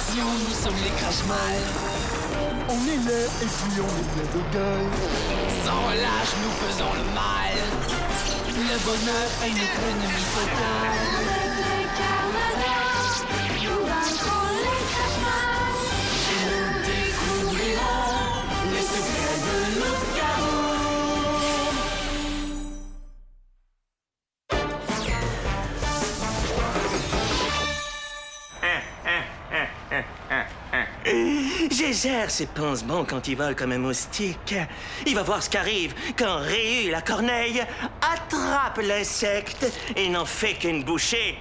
Attention, nous sommes les Crash-Mal. On est laid et puis on est plein de gueule. Sans relâche, nous faisons le mal. Le bonheur est notre ennemi total. Nous vaincrons les Crash-Mal. Et nous découvrirons les secrets de notre chaos. Gégère ses pansements quand il vole comme un moustique. Il va voir ce qu'arrive quand Réu la corneille attrape l'insecte et n'en fait qu'une bouchée.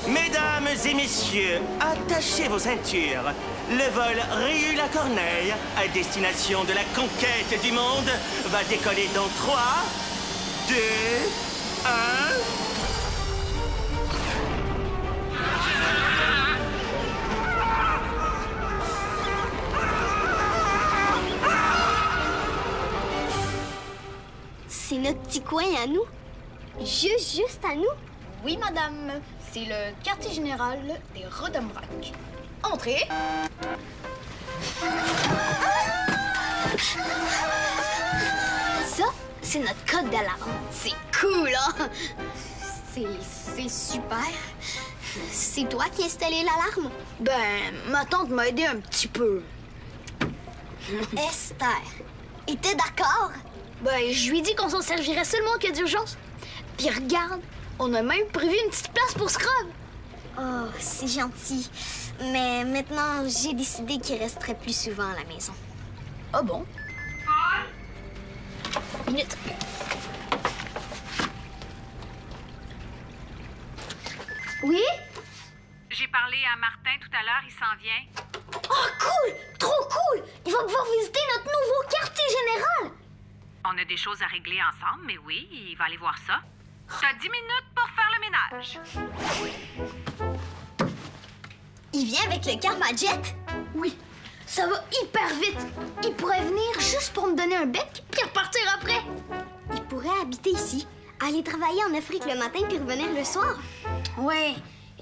Mesdames et messieurs, attachez vos ceintures. Le vol Réu la corneille, à destination de la conquête du monde, va décoller dans 3, 2, 1... C'est notre petit coin à nous. Juste à nous. Oui, madame. C'est le quartier général des Rodambrac. Entrez. Ça, c'est notre code d'alarme. C'est cool, hein? C'est super. C'est toi qui as installé l'alarme? Ben, ma tante m'a aidé un petit peu. Esther, et t'es d'accord? Ben, je lui ai dit qu'on s'en servirait seulement en cas d'urgence. Puis regarde, on a même prévu une petite place pour Scrub. Oh, c'est gentil. Mais maintenant, j'ai décidé qu'il resterait plus souvent à la maison. Ah bon? Minute. Oui? J'ai parlé à Martin tout à l'heure, il s'en vient. Oh, cool! Trop cool! Il va pouvoir visiter notre nouveau quartier général! On a des choses à régler ensemble, mais oui, il va aller voir ça. T'as 10 minutes pour faire le ménage. Il vient avec le Karma-Jet? Oui. Ça va hyper vite. Il pourrait venir juste pour me donner un bec puis repartir après. Il pourrait habiter ici, aller travailler en Afrique le matin puis revenir le soir. Ouais.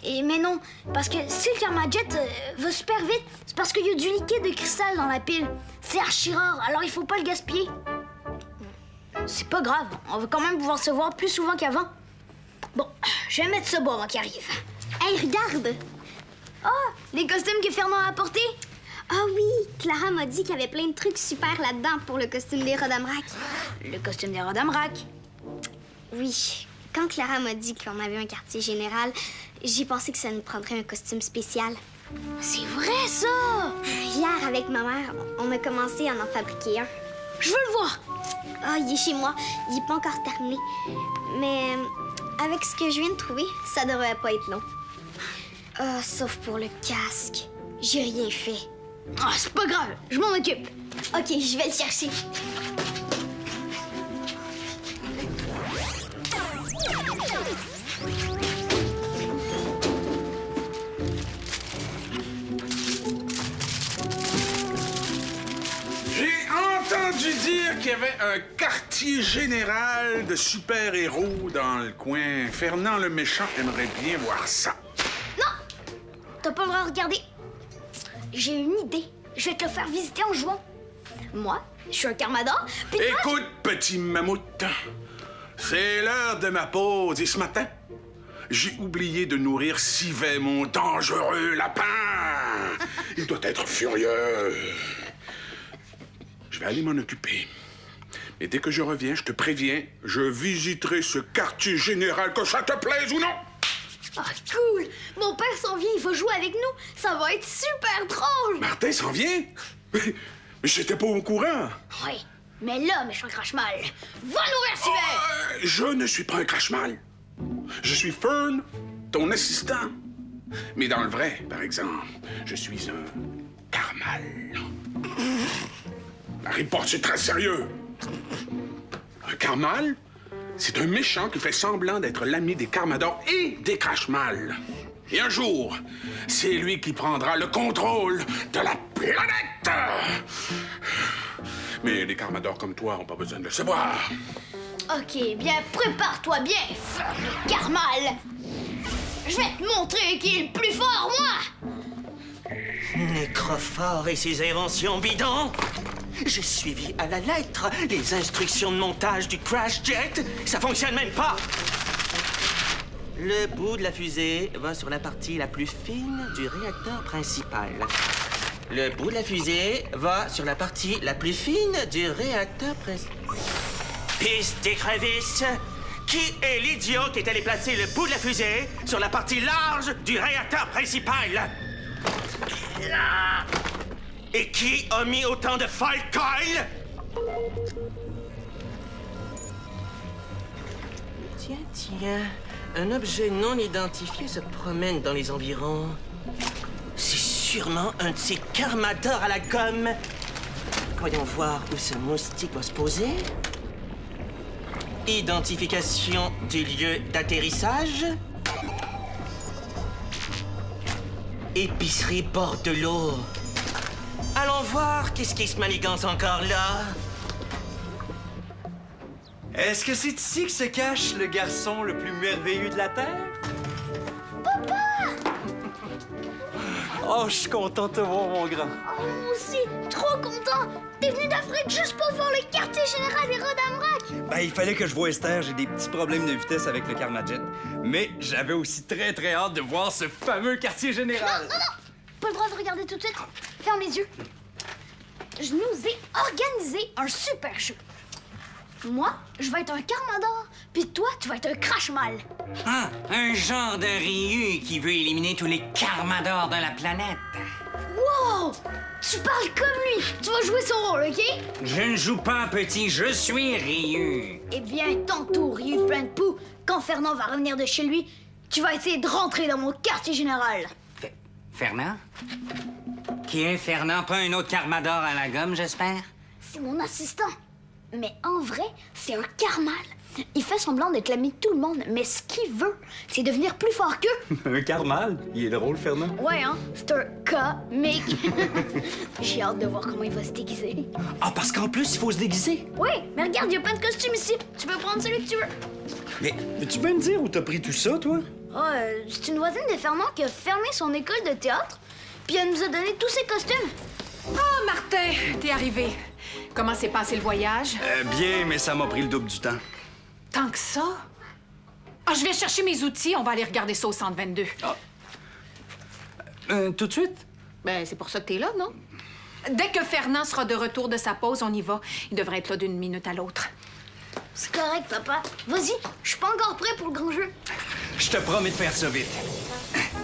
Mais non, parce que si le Karma-Jet va super vite, c'est parce qu'il y a du liquide de cristal dans la pile. C'est archi rare, alors il faut pas le gaspiller. C'est pas grave, on va quand même pouvoir se voir plus souvent qu'avant. Bon, je vais mettre ce bois avant qu'il arrive. Hey, regarde! Oh, les costumes que Fernand a apportés. Ah oui, Clara m'a dit qu'il y avait plein de trucs super là-dedans pour le costume des Rodambrac. Le costume des Rodambrac? Oui, quand Clara m'a dit qu'on avait un quartier général, j'ai pensé que ça nous prendrait un costume spécial. C'est vrai, ça! Hier, avec ma mère, on a commencé à en fabriquer un. Je veux le voir! Ah, il est chez moi. Il est pas encore terminé. Mais avec ce que je viens de trouver, ça devrait pas être long. Ah, sauf pour le casque. J'ai rien fait. Ah, c'est pas grave, je m'en occupe. OK, je vais le chercher. Entendu dire qu'il y avait un quartier général de super-héros dans le coin. Fernand le méchant aimerait bien voir ça. Non! T'as pas le droit de regarder. J'ai une idée. Je vais te le faire visiter en jouant. Moi, je suis un Carmador, puis toi... Écoute, petit mammouth, c'est l'heure de ma pause et ce matin, j'ai oublié de nourrir Sivet, mon dangereux lapin. Il doit être furieux. Je vais aller m'en occuper. Mais dès que je reviens, je te préviens, je visiterai ce quartier général, que ça te plaise ou non. Ah, cool! Mon père s'en vient, il va jouer avec nous. Ça va être super drôle! Martin s'en vient? Mais j'étais pas au courant. Oui, mais là, méchant crache-mal, va nourrir Sivet! Je ne suis pas un crache-mal. Je suis Fern, ton assistant. Mais dans le vrai, par exemple, je suis un Carmal. Harry Potter, c'est très sérieux. Un Carmal, c'est un méchant qui fait semblant d'être l'ami des Carmadors et des Crash-Mal. Et un jour, c'est lui qui prendra le contrôle de la planète. Mais les Carmadors comme toi n'ont pas besoin de le savoir. OK, bien, prépare-toi bien, Carmal! Je vais te montrer qui est le plus fort, moi! Nécrophore et ses inventions bidons. J'ai suivi à la lettre les instructions de montage du Crash Jet. Ça fonctionne même pas. Le bout de la fusée va sur la partie la plus fine du réacteur principal. Le bout de la fusée va sur la partie la plus fine du réacteur principal. Piste d'écrevisse. Qui est l'idiot qui est allé placer le bout de la fusée sur la partie large du réacteur principal? Et qui a mis autant de foil coil? Tiens, un objet non identifié se promène dans les environs. C'est sûrement un de ces carmadors à la gomme. Voyons voir où ce moustique va se poser. Identification du lieu d'atterrissage. Épicerie bord de l'eau. Allons voir qu'est-ce qui se manigance encore là. Est-ce que c'est ici que se cache le garçon le plus merveilleux de la Terre? Oh, je suis content de te voir, mon grand. Oh, moi aussi, trop content! T'es venu d'Afrique juste pour voir le quartier général des Rodamrac! Ben, il fallait que je voie Esther. J'ai des petits problèmes de vitesse avec le Karmajet. Mais j'avais aussi très, très hâte de voir ce fameux quartier général. Non! Pas le droit de regarder tout de suite. Ferme les yeux. Je nous ai organisé un super show. Moi, je vais être un Carmador, puis toi, tu vas être un Crash-Mal. Ah, un genre de Ryu qui veut éliminer tous les Carmadors de la planète. Wow! Tu parles comme lui! Tu vas jouer son rôle, OK? Je ne joue pas petit, je suis Ryu. Eh bien, tantôt, Ryu plein de poux, quand Fernand va revenir de chez lui, tu vas essayer de rentrer dans mon quartier général. Fernand? Qui est Fernand? Pas un autre Carmador à la gomme, j'espère? C'est mon assistant. Mais en vrai, c'est un Carmal. Il fait semblant d'être l'ami de tout le monde, mais ce qu'il veut, c'est devenir plus fort qu'eux. Un Carmal? Il est drôle, Fernand. Ouais, hein? C'est un comique. J'ai hâte de voir comment il va se déguiser. Ah, parce qu'en plus, il faut se déguiser. Oui, mais regarde, il y a plein de costumes ici. Tu peux prendre celui que tu veux. Mais tu peux me dire où t'as pris tout ça, toi? C'est une voisine de Fernand qui a fermé son école de théâtre, puis elle nous a donné tous ses costumes. Oh, Martin, t'es arrivé. Comment s'est passé le voyage? Bien, mais ça m'a pris le double du temps. Tant que ça? Ah, je vais chercher mes outils, on va aller regarder ça au centre 22. Tout de suite? Ben, c'est pour ça que t'es là, non? Dès que Fernand sera de retour de sa pause, on y va. Il devrait être là d'une minute à l'autre. C'est correct, papa. Vas-y, je suis pas encore prêt pour le grand jeu. Je te promets de faire ça vite.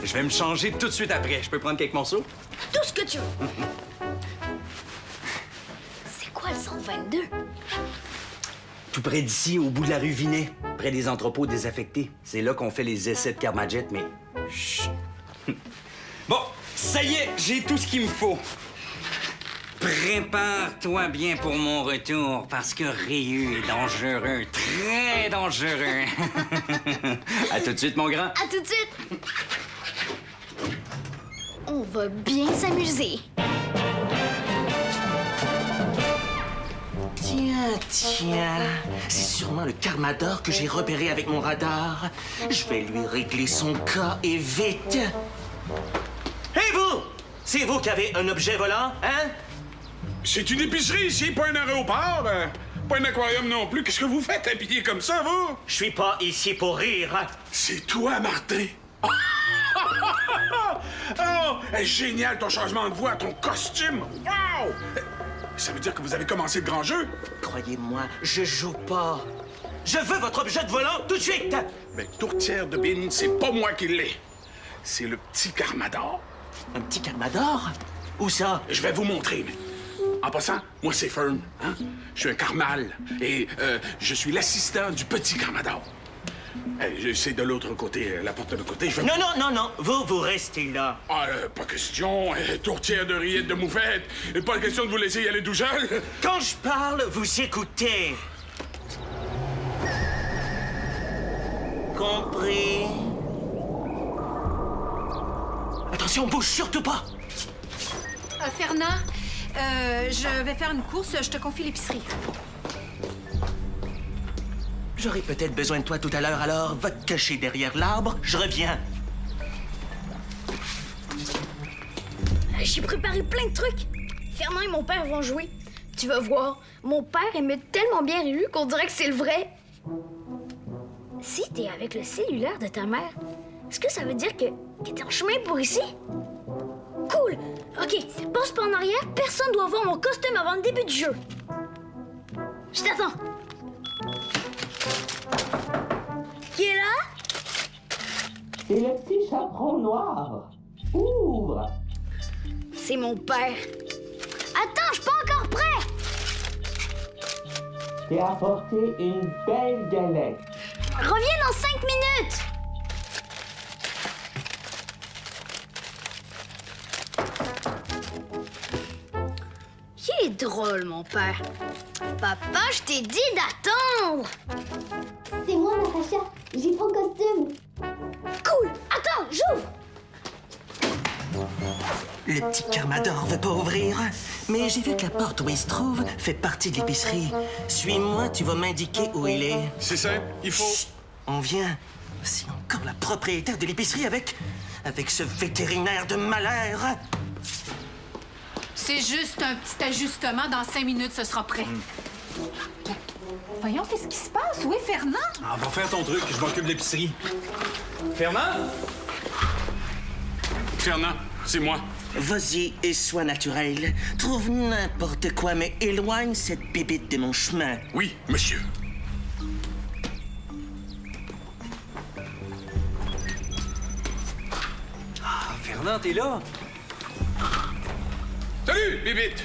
Je vais me changer tout de suite après. Je peux prendre quelques morceaux? Tout ce que tu veux. C'est quoi le 122? Tout près d'ici, au bout de la rue Vinet, près des entrepôts désaffectés. C'est là qu'on fait les essais de Karmajet, mais... Chut! Bon, ça y est, j'ai tout ce qu'il me faut. Prépare-toi bien pour mon retour, parce que Ryu est dangereux, très dangereux. À tout de suite, mon grand. À tout de suite. On va bien s'amuser. Tiens, c'est sûrement le Carmador que j'ai repéré avec mon radar. Je vais lui régler son cas et vite. Et vous? C'est vous qui avez un objet volant, hein? C'est une épicerie ici, pas un aéroport. Pas un aquarium non plus. Qu'est-ce que vous faites habillé comme ça, vous? Je suis pas ici pour rire. C'est toi, Martin. Oh, génial ton changement de voix, ton costume. Wow! Ça veut dire que vous avez commencé le grand jeu? Croyez-moi, je joue pas. Je veux votre objet de volant tout de suite. Mais tourtière de bine, c'est pas moi qui l'ai. C'est le petit Carmador. Un petit Carmador? Où ça? Je vais vous montrer. En passant, moi, c'est Fern. Hein? Je suis un Carmal. Et je suis l'assistant du petit Carmador. C'est de l'autre côté, la porte de l'autre côté. Je vais... Non. Vous restez là. Ah, pas question. Tourtière de rillettes de moufette. Pas question de vous laisser y aller tout seul. Quand je parle, vous écoutez. Compris? Attention, bouge surtout pas. Fernand, je vais faire une course. Je te confie l'épicerie. J'aurai peut-être besoin de toi tout à l'heure, alors va te cacher derrière l'arbre. Je reviens. J'ai préparé plein de trucs. Fernand et mon père vont jouer. Tu vas voir, mon père aimait tellement bien Ryu qu'on dirait que c'est le vrai. Si t'es avec le cellulaire de ta mère, est-ce que ça veut dire que t'es en chemin pour ici? Cool! OK, passe pas en arrière, personne doit voir mon costume avant le début du jeu. Je t'attends. Qui est là? C'est le petit chaperon noir. Ouvre! C'est mon père. Attends, je suis pas encore prêt! T'ai apporté une belle galette. Reviens dans 5 minutes! Il est drôle, mon père. Papa, je t'ai dit d'attendre! C'est moi, Natacha. J'ai ton costume. Cool! Attends, j'ouvre! Le petit Carmador veut pas ouvrir, mais j'ai vu que la porte où il se trouve fait partie de l'épicerie. Suis-moi, tu vas m'indiquer où il est. C'est simple, il faut... Chut, on vient. C'est encore la propriétaire de l'épicerie avec ce vétérinaire de malheur. C'est juste un petit ajustement. Dans 5 minutes, ce sera prêt. Voyons, qu'est-ce qui se passe? Où est Fernand? Ah, va faire ton truc, je m'occupe de l'épicerie. Fernand? Fernand, c'est moi. Vas-y et sois naturel. Trouve n'importe quoi, mais éloigne cette bébite de mon chemin. Oui, monsieur. Ah, Fernand, t'es là? Salut, bébite!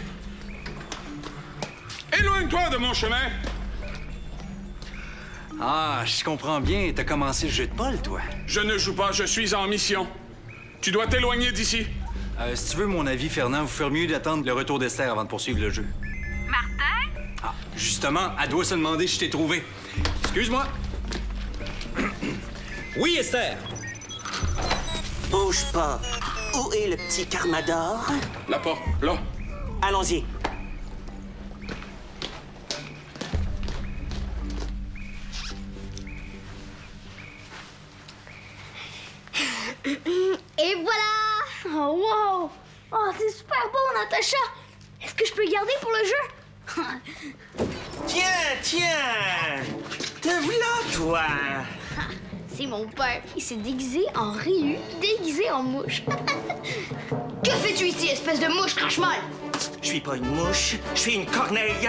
Éloigne-toi de mon chemin! Ah, je comprends bien, t'as commencé le jeu de Paul, toi. Je ne joue pas, je suis en mission. Tu dois t'éloigner d'ici. Si tu veux mon avis, Fernand, vous ferez mieux d'attendre le retour d'Esther avant de poursuivre le jeu. Martin? Ah, justement, elle doit se demander si je t'ai trouvé. Excuse-moi. Oui, Esther? Bouge pas. Où est le petit Carmador? La porte, là. Allons-y. Et voilà! Oh, wow! Oh, c'est super beau, Natacha! Est-ce que je peux le garder pour le jeu? Tiens! Te voilà, toi! C'est mon père. Il s'est déguisé en Ryu, déguisé en mouche. Que fais-tu ici, espèce de mouche crache-mal? Je suis pas une mouche, je suis une corneille.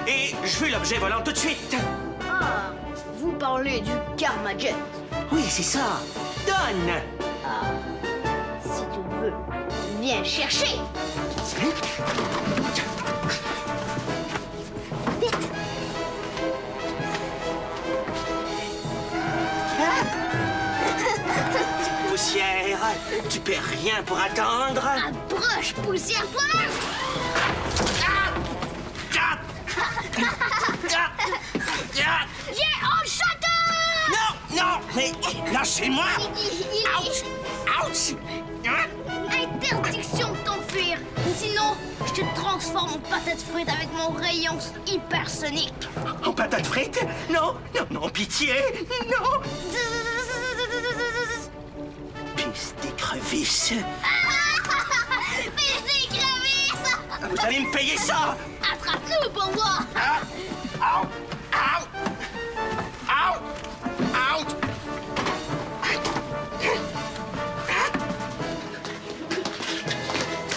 Et je veux l'objet volant tout de suite. Ah, vous parlez du Karma Jet. Oui, c'est ça. Donne! Ah, si tu veux, viens chercher. Vite! Poussière, tu perds rien pour attendre. Approche, poussière toi-même! Viens au château! Non, mais lâchez-moi! Ouch! Ouch! Interdiction de t'enfuir! Sinon, je te transforme en patate frite avec mon rayon hypersonique. En patate frite? Non, pitié! Non! Pisse d'écrevisse! Fils d'écrevisse! Vous allez me payer ça! Attrape-nous pour voir! Out! Out! Out! Out!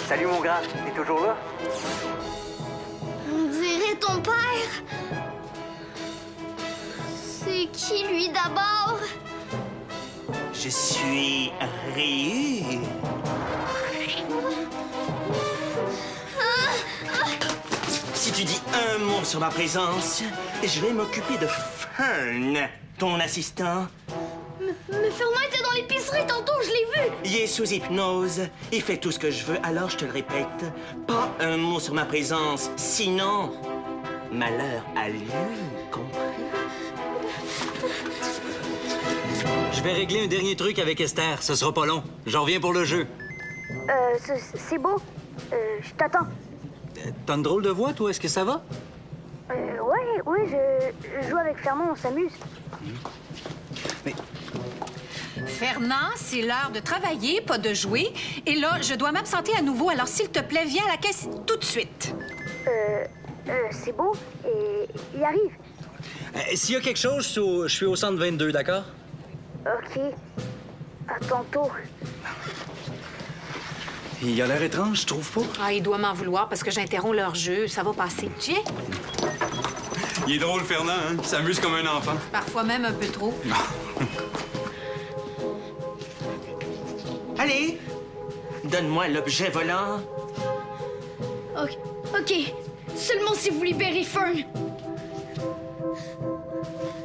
Salut, mon gars. T'es toujours là? On dirait ton père. C'est qui, lui, d'abord? Je suis Ryu. Si tu dis un mot sur ma présence, je vais m'occuper de Fern, ton assistant. Mais Fernand était dans l'épicerie tantôt, je l'ai vu! Il est sous hypnose. Il fait tout ce que je veux, alors je te le répète. Pas un mot sur ma présence, sinon... malheur à lui, compris? Je vais régler un dernier truc avec Esther. Ce sera pas long. J'en reviens pour le jeu. C'est beau. Je t'attends. T'as une drôle de voix, toi. Est-ce que ça va? Ouais, je joue avec Fernand, on s'amuse. Mais... Fernand, c'est l'heure de travailler, pas de jouer. Et là, je dois m'absenter à nouveau, alors s'il te plaît, viens à la caisse tout de suite. C'est beau, et il arrive. S'il y a quelque chose, je suis au centre 22, d'accord? OK. À tantôt. Il a l'air étrange, je trouve pas. Ah, il doit m'en vouloir parce que j'interromps leur jeu. Ça va passer. Tu viens? Il est drôle, Fernand, hein? Il s'amuse comme un enfant. Parfois même un peu trop. Allez, donne-moi l'objet volant. OK. Seulement si vous libérez Fern.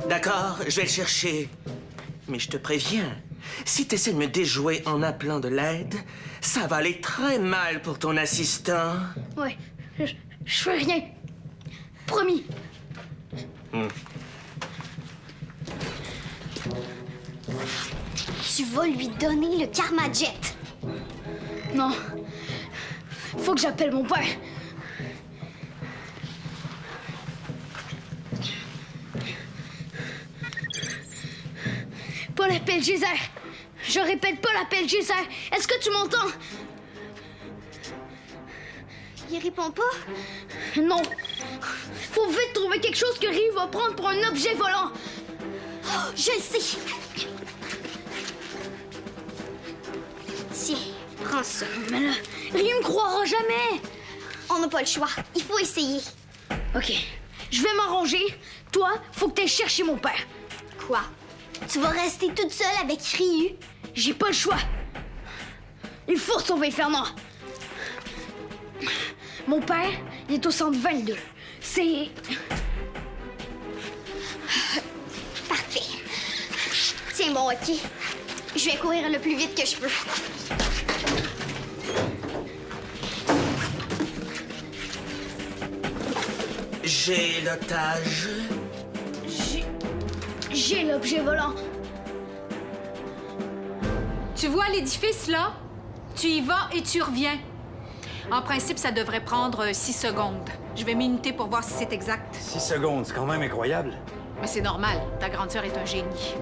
D'accord, je vais le chercher. Mais je te préviens, si tu essaies de me déjouer en appelant de l'aide, ça va aller très mal pour ton assistant. Ouais, je fais rien. Promis. Tu vas lui donner le Karma Jet. Non. Faut que j'appelle mon père. Pas l'appel Geyser. Je répète, pas l'appel Geyser. Est-ce que tu m'entends? Il répond pas? Non. Faut vite trouver quelque chose que Ryu va prendre pour un objet volant. Oh, je le sais. Tiens, prends ça. Mais là, Ryu me croira jamais. On n'a pas le choix. Il faut essayer. OK. Je vais m'arranger. Toi, faut que t'ailles chercher mon père. Quoi? Tu vas rester toute seule avec Ryu? J'ai pas le choix. Il faut sauver Fernand. Mon père, il est au centre 22. C'est... Parfait. Tiens bon, OK. Je vais courir le plus vite que je peux. J'ai l'otage. J'ai l'objet volant. Tu vois l'édifice, là? Tu y vas et tu reviens. En principe, ça devrait prendre 6 secondes. Je vais minuter pour voir si c'est exact. 6 secondes, c'est quand même incroyable. Mais c'est normal. Ta grande sœur est un génie.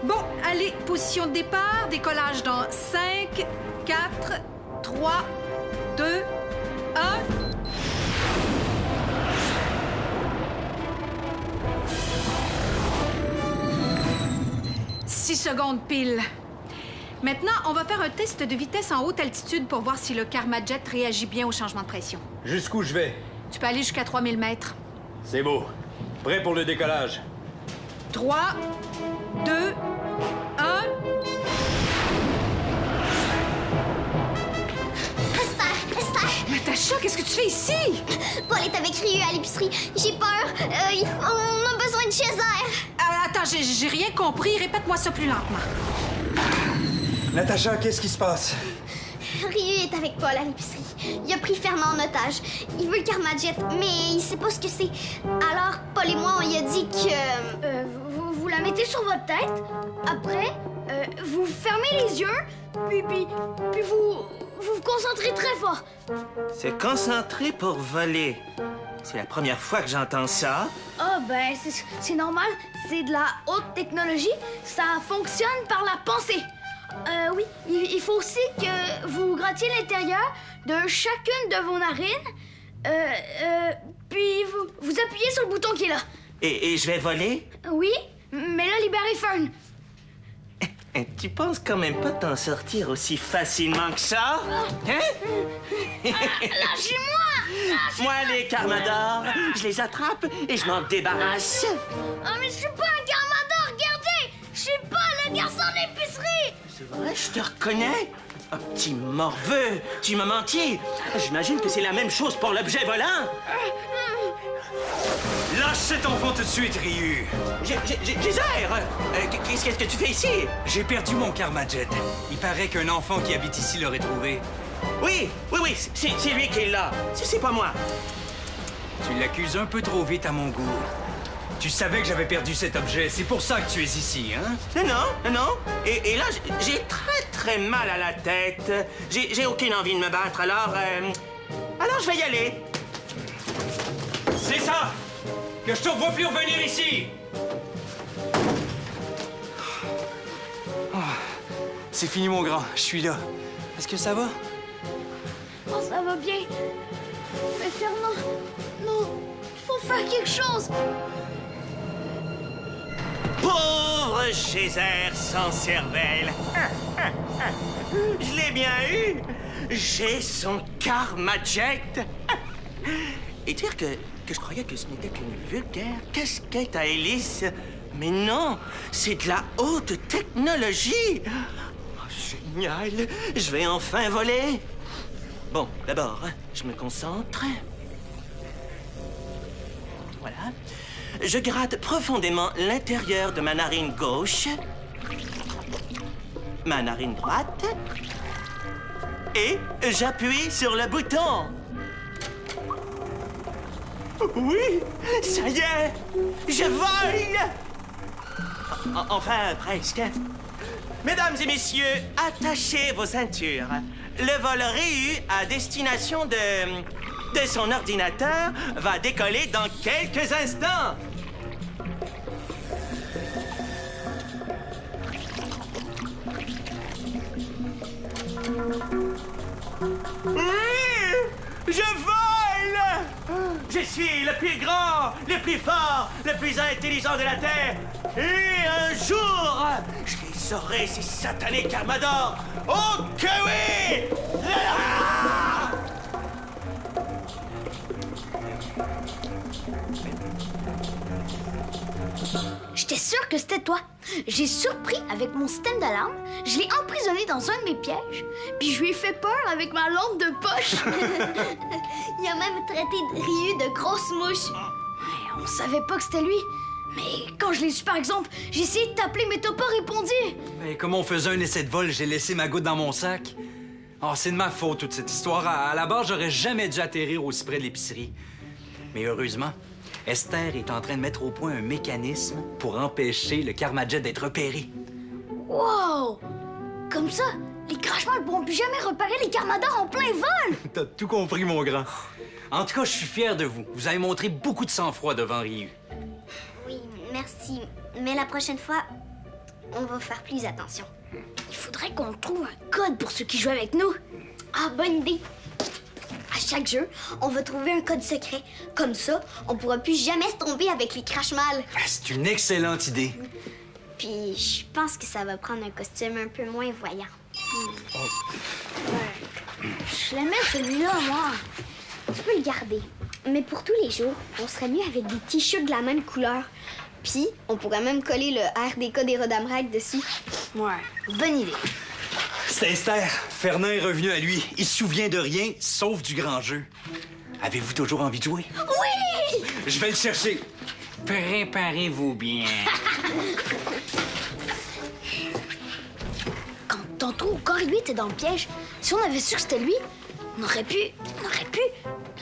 Bon, allez, position de départ. Décollage dans 5, 4, 3, 2, 1... 6 secondes pile. Maintenant, on va faire un test de vitesse en haute altitude pour voir si le Karma Jet réagit bien au changement de pression. Jusqu'où je vais? Tu peux aller jusqu'à 3000 mètres. C'est beau. Prêt pour le décollage. 3, 2, 1... Esther! Natacha, qu'est-ce que tu fais ici? Paul est avec Ryu à l'épicerie. J'ai peur. On a besoin de Geyser. Attends, j'ai rien compris. Répète-moi ça plus lentement. Natacha, qu'est-ce qui se passe? Ryu est avec Paul à l'épicerie. Il a pris Fernand en otage. Il veut le Karma Jet, mais il sait pas ce que c'est. Alors, Paul et moi, on lui a dit que... Vous la mettez sur votre tête. Après, vous fermez les yeux. Puis vous vous concentrez très fort. C'est concentré pour voler. C'est la première fois que j'entends ça. Ah, ben, c'est normal. C'est de la haute technologie. Ça fonctionne par la pensée. Oui, il faut aussi que vous grattiez l'intérieur de chacune de vos narines. Puis vous appuyez sur le bouton qui est là. Et je vais voler? Oui, mais là, libérez Fern. Tu penses quand même pas t'en sortir aussi facilement que ça? Hein? Lâchez-moi! Moi, les Karmadors, je les attrape et je m'en débarrasse. Ah, mais je suis pas un Karmador, regardez! Je suis pas le garçon de l'épicerie! C'est vrai, je te reconnais. Un petit morveux, tu m'as menti. J'imagine que c'est la même chose pour l'objet volant. Lâche cet enfant tout de suite, Ryu. Geyser! Qu'est-ce que tu fais ici? J'ai perdu mon Karma Jet. Il paraît qu'un enfant qui habite ici l'aurait trouvé. Oui, c'est lui qui est là. C'est pas moi. Tu l'accuses un peu trop vite à mon goût. Tu savais que j'avais perdu cet objet. C'est pour ça que tu es ici, hein? Non. Et là, j'ai très mal à la tête. J'ai aucune envie de me battre, alors je vais y aller. C'est ça! Que je te revois plus revenir ici! C'est fini, mon grand. Je suis là. Est-ce que ça va? Oh, ça va bien. Mais Fernand, non, il faut faire quelque chose. Pauvre Geyser sans cervelle. Je l'ai bien eu. J'ai son Karma Jet. Et dire que je croyais que ce n'était qu'une vulgaire casquette à hélice. Mais non, c'est de la haute technologie. Oh, génial. Je vais enfin voler. Bon, d'abord, je me concentre. Voilà. Je gratte profondément l'intérieur de ma narine gauche, ma narine droite, et j'appuie sur le bouton. Oui, ça y est, je vole! Enfin, presque. Mesdames et messieurs, attachez vos ceintures. Le vol Ryu à destination de son ordinateur va décoller dans quelques instants. Oui! Je vole! Je suis le plus grand, le plus fort, le plus intelligent de la Terre. Et un jour, je les aurai, ces satanés Karmadors. Oh que oui! Ah! J'étais sûre que c'était toi. J'ai surpris avec mon système d'alarme, je l'ai emprisonné dans un de mes pièges, puis je lui ai fait peur avec ma lampe de poche. Il a même traité Ryu de grosse mouche. On savait pas que c'était lui. Mais quand je l'ai su, par exemple, j'ai essayé de t'appeler, mais t'as pas répondu. Mais comme on faisait un essai de vol, j'ai laissé ma goutte dans mon sac. Oh, c'est de ma faute, toute cette histoire. À la base, j'aurais jamais dû atterrir aussi près de l'épicerie. Mais heureusement, Esther est en train de mettre au point un mécanisme pour empêcher le Karma Jet d'être repéré. Wow! Comme ça, les Crashmalls pourront plus jamais repérer les Karmadors en plein vol! T'as tout compris, mon grand. En tout cas, je suis fier de vous. Vous avez montré beaucoup de sang-froid devant Ryu. Oui, merci. Mais la prochaine fois, on va faire plus attention. Il faudrait qu'on trouve un code pour ceux qui jouent avec nous. Ah, bonne idée! À chaque jeu, on va trouver un code secret. Comme ça, on pourra plus jamais se tromper avec les Crashmalls. Ah, c'est une excellente idée. Puis, je pense que ça va prendre un costume un peu moins voyant. Je l'aimais celui-là, moi. Tu peux le garder. Mais pour tous les jours, on serait mieux avec des t-shirts de la même couleur. Puis, on pourrait même coller le RDK des Rodamrek dessus. Ouais, bonne idée. C'est Esther. Fernand est revenu à lui. Il se souvient de rien, sauf du grand jeu. Avez-vous toujours envie de jouer? Oui! Je vais le chercher. Préparez-vous bien. Quand tantôt, quand lui était dans le piège, si on avait su que c'était lui, on aurait pu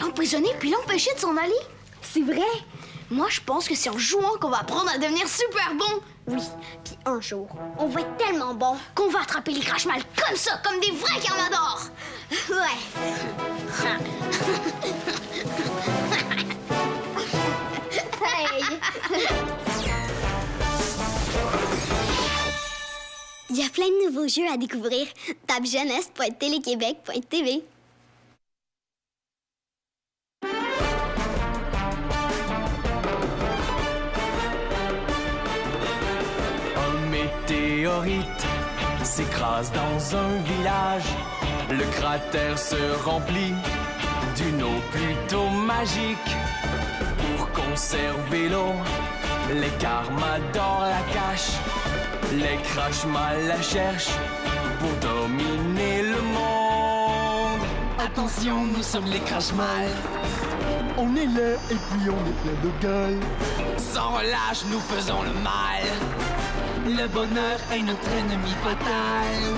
l'emprisonner puis l'empêcher de s'en aller. C'est vrai? Moi, je pense que c'est en jouant qu'on va apprendre à devenir super bon. Oui, puis un jour, on va être tellement bon qu'on va attraper les Crashmalls comme ça, comme des vrais Karmadors. Ouais. Hey! Il y a plein de nouveaux jeux à découvrir. Tape jeunesse.téléquébec.tv. Météorite s'écrase dans un village. Le cratère se remplit d'une eau plutôt magique. Pour conserver l'eau, les Karmadors la cachent. Les Crashmalls la cherchent pour dominer le monde. Attention, nous sommes les Crashmalls. On est laid et puis on est plein de gueule. Sans relâche, nous faisons le mal. Le bonheur est notre ennemi fatal.